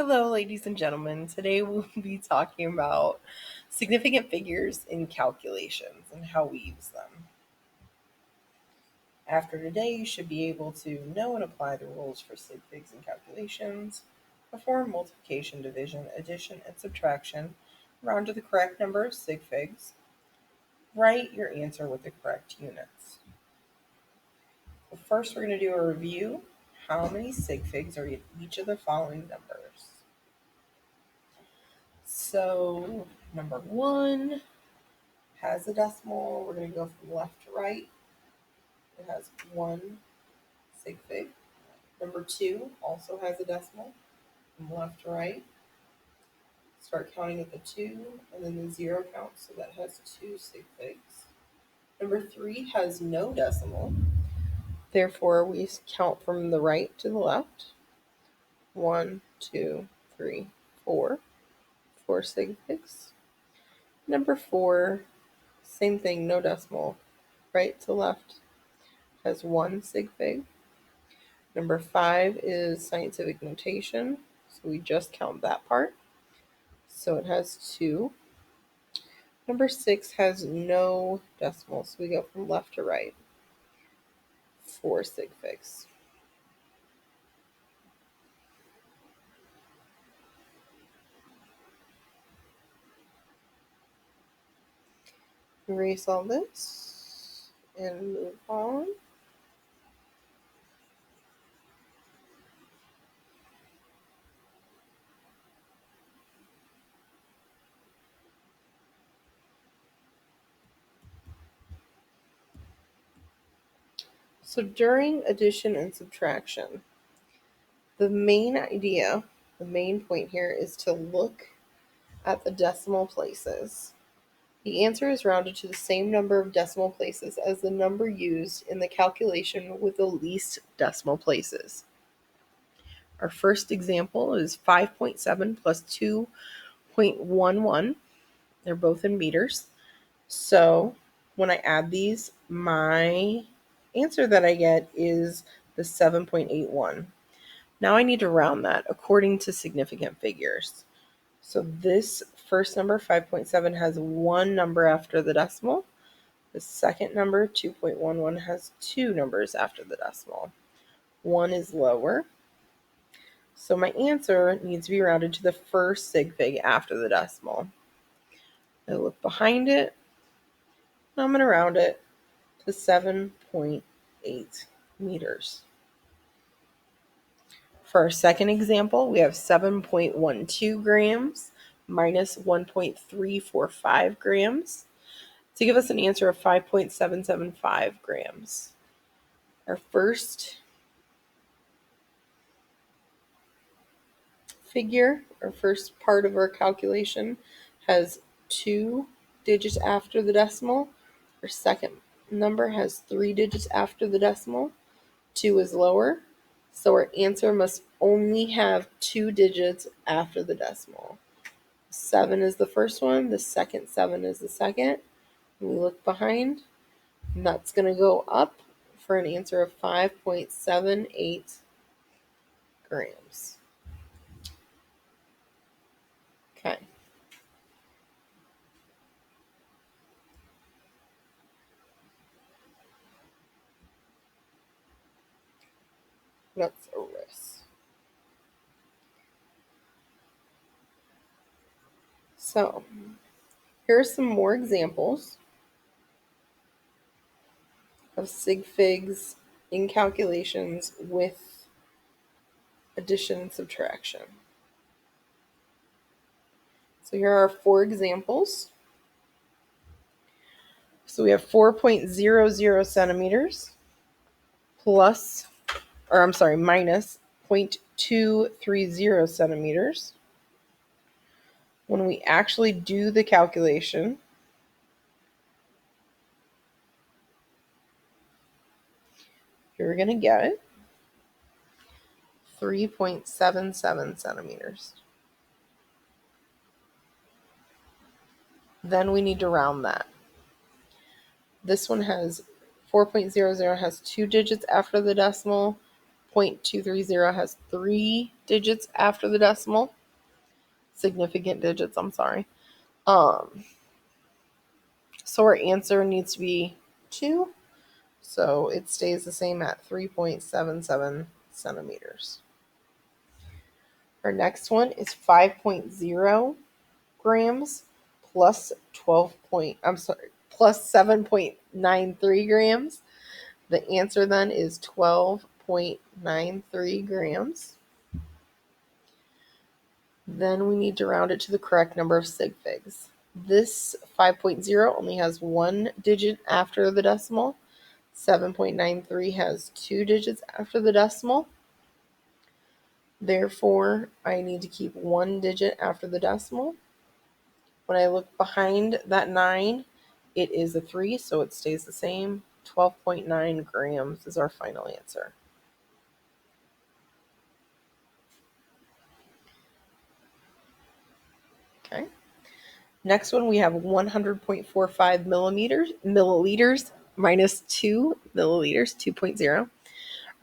Hello, ladies and gentlemen. Today we'll be talking about significant figures in calculations and how we use them. After today, you should be able to know and apply the rules for sig figs in calculations, perform multiplication, division, addition, and subtraction, round to the correct number of sig figs, write your answer with the correct units. Well, first, we're going to do a review. How many sig figs are each of the following numbers? So number 1 has a decimal. We're going to go from left to right. It has 1 sig fig. Number 2 also has a decimal from left to right. Start counting at the 2 and then the 0 count, so that has 2 sig figs. Number 3 has no decimal. Therefore, we count from the right to the left. 1, 2, 3, 4. 4 sig figs. Number 4, same thing, no decimal. Right to left has 1 sig fig. Number 5 is scientific notation, so we just count that part. So it has 2. Number 6 has no decimal, so we go from left to right. 4 sig figs. Erase all this and move on. So during addition and subtraction, the main idea, the main point here is to look at the decimal places. The answer is rounded to the same number of decimal places as the number used in the calculation with the least decimal places. Our first example is 5.7 plus 2.11. They're both in meters. So when I add these, my answer that I get is the 7.81. Now I need to round that according to significant figures. So this first number, 5.7, has 1 number after the decimal. The second number, 2.11, has 2 numbers after the decimal. 1 is lower. So my answer needs to be rounded to the first sig fig after the decimal. I look behind it, and I'm going to round it to 7.8 meters. For our second example, we have 7.12 grams minus 1.345 grams to give us an answer of 5.775 grams. Our first figure, our first part of our calculation, has 2 digits after the decimal. Our second number has 3 digits after the decimal. 2 is lower, so our answer must only have 2 digits after the decimal. 7 is the first one, the second 7 is the second. We look behind, and that's going to go up for an answer of 5.78 grams. Okay. Let's erase. So, here are some more examples of sig figs in calculations with addition and subtraction. So here are 4 examples. So we have 4.00 centimeters minus 0.230 centimeters. When we actually do the calculation, you're going to get 3.77 centimeters. Then we need to round that. This one has 4.00 has 2 digits after the decimal. .230 has 3 digits after the decimal. Significant digits, I'm sorry. So our answer needs to be 2. So it stays the same at 3.77 centimeters. Our next one is 5.0 grams plus plus 7.93 grams. The answer then is 12.93 grams. Then we need to round it to the correct number of sig figs. This 5.0 only has 1 digit after the decimal. 7.93 has 2 digits after the decimal. Therefore, I need to keep 1 digit after the decimal. When I look behind that 9, it is a 3, so it stays the same. 12.9 grams is our final answer. Okay. Next one, we have 100.45 milliliters minus 2 milliliters, 2.0.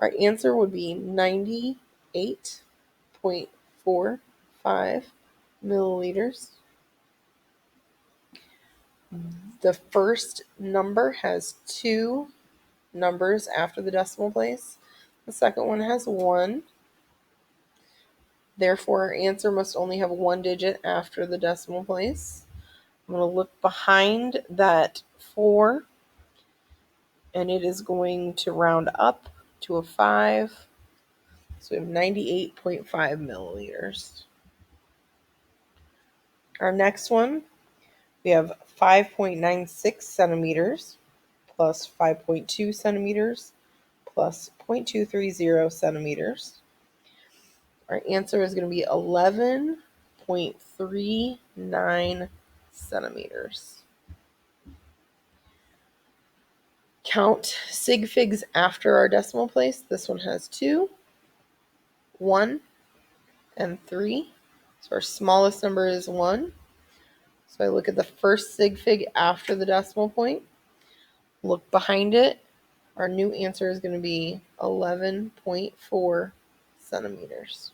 Our answer would be 98.45 milliliters. The first number has 2 numbers after the decimal place. The second one has 1. Therefore, our answer must only have 1 digit after the decimal place. I'm going to look behind that 4, and it is going to round up to a 5. So we have 98.5 milliliters. Our next one, we have 5.96 centimeters plus 5.2 centimeters plus 0.230 centimeters. Our answer is going to be 11.39 centimeters. Count sig figs after our decimal place. This one has 2, 1, and 3. So our smallest number is 1. So I look at the first sig fig after the decimal point. Look behind it. Our new answer is going to be 11.4 centimeters.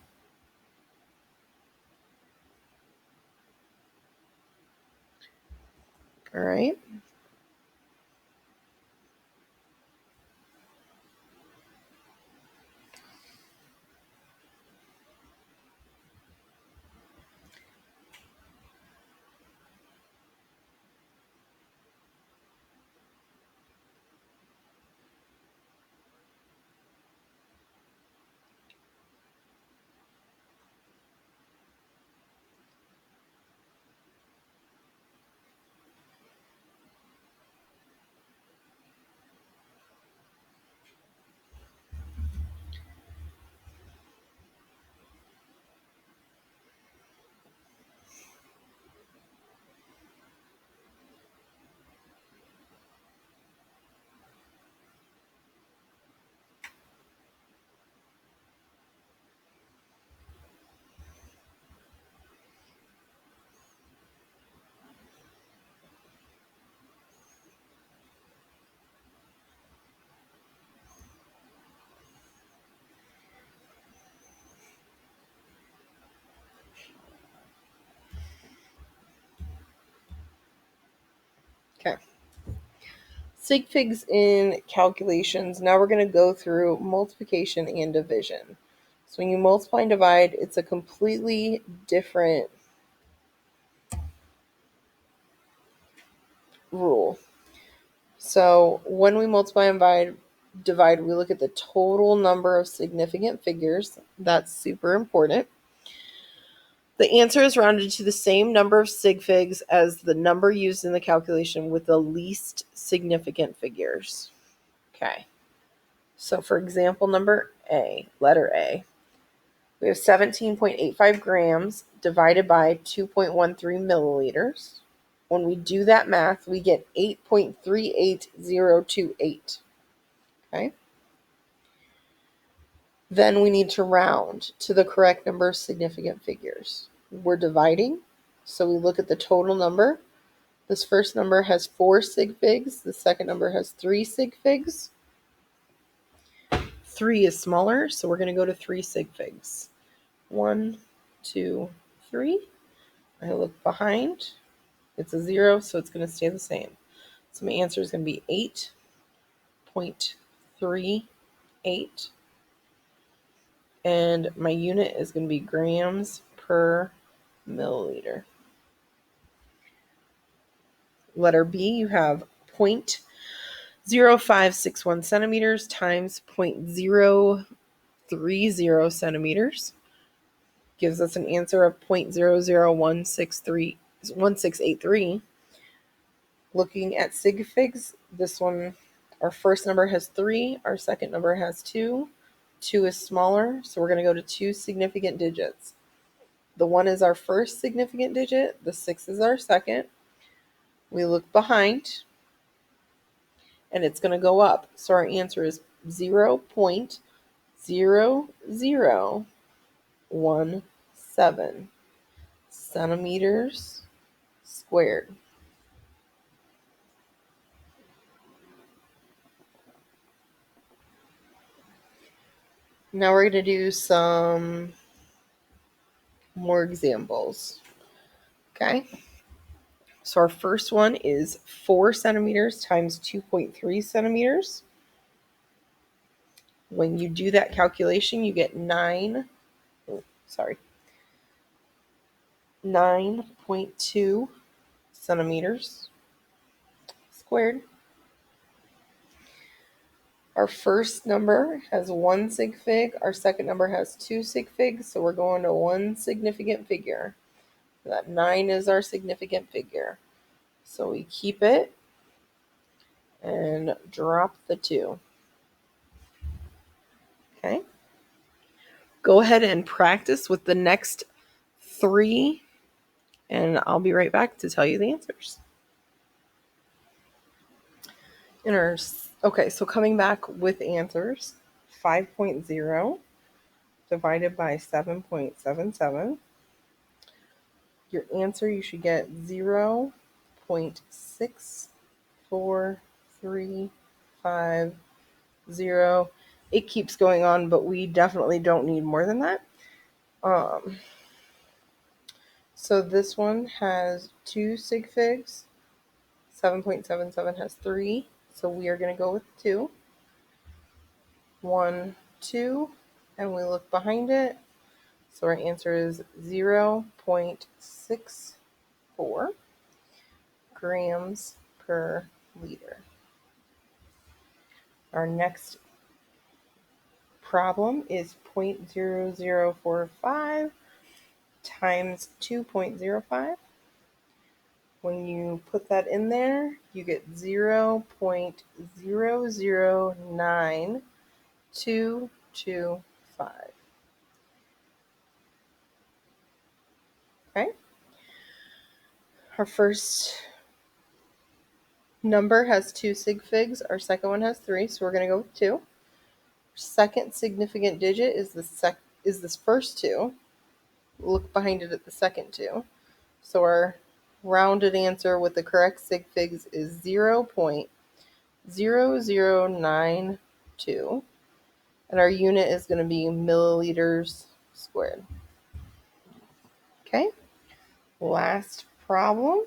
All right. Okay. Sig figs in calculations. Now we're going to go through multiplication and division. So when you multiply and divide, it's a completely different rule. So when we multiply and divide, we look at the total number of significant figures. That's super important. The answer is rounded to the same number of sig figs as the number used in the calculation with the least significant figures. Okay. So for example, letter A, we have 17.85 grams divided by 2.13 milliliters. When we do that math, we get 8.38028. Okay. Then we need to round to the correct number of significant figures. We're dividing, so we look at the total number. This first number has 4 sig figs. The second number has 3 sig figs. 3 is smaller, so we're going to go to 3 sig figs. 1, 2, 3. I look behind. It's a 0, so it's going to stay the same. So my answer is going to be 8.38. And my unit is going to be grams per milliliter. Letter B, you have 0.0561 centimeters times 0.030 centimeters. Gives us an answer of 0.001683. Looking at sig figs, this one, our first number has 3, our second number has 2. 2 is smaller, so we're going to go to 2 significant digits. The 1 is our first significant digit, the 6 is our second. We look behind, and it's going to go up. So our answer is 0.0017 centimeters squared. Now we're going to do some more examples. Okay. So our first one is 4 centimeters times 2.3 centimeters. When you do that calculation, you get 9.2 centimeters squared. Our first number has 1 sig fig. Our second number has 2 sig figs. So we're going to one significant figure. That 9 is our significant figure. So we keep it and drop the 2. Okay. Go ahead and practice with the next 3, and I'll be right back to tell you the answers. Okay, so coming back with answers, 5.0 divided by 7.77. Your answer, you should get 0.64350. It keeps going on, but we definitely don't need more than that. So this one has 2 sig figs. 7.77 has 3. So we are going to go with 2. 1, 2, and we look behind it. So our answer is 0.64 grams per liter. Our next problem is 0.0045 times 2.05. When you put that in there, you get 0.009225. Okay. Our first number has 2 sig figs. Our second one has 3, so we're going to go with 2. Second significant digit is this first 2. Look behind it at the second 2. So our rounded answer with the correct sig figs is 0.0092, and our unit is going to be milliliters squared. Okay, last problem.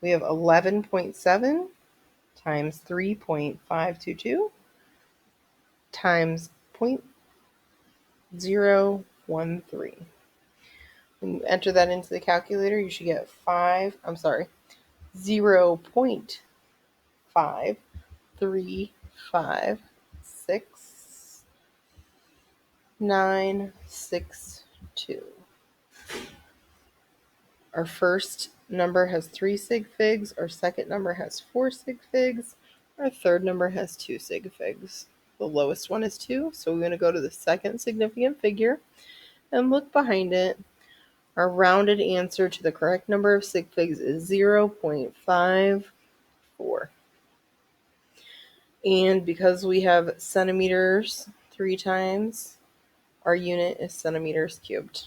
We have 11.7 times 3.522 times 0.013. When you enter that into the calculator, you should get 0.5356.962. Our first number has 3 sig figs. Our second number has 4 sig figs. Our third number has 2 sig figs. The lowest one is 2, so we're going to go to the second significant figure and look behind it. Our rounded answer to the correct number of sig figs is 0.54. And because we have centimeters 3 times, our unit is centimeters cubed.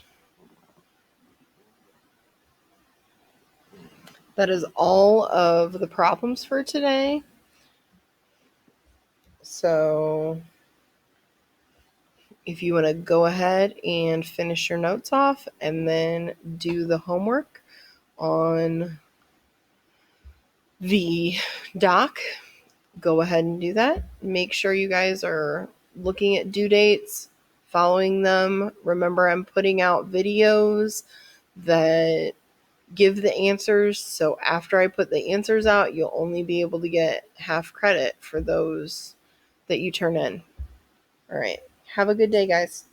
That is all of the problems for today. So if you want to go ahead and finish your notes off and then do the homework on the doc, go ahead and do that. Make sure you guys are looking at due dates, following them. Remember, I'm putting out videos that give the answers. So after I put the answers out, you'll only be able to get half credit for those that you turn in. All right. Have a good day, guys.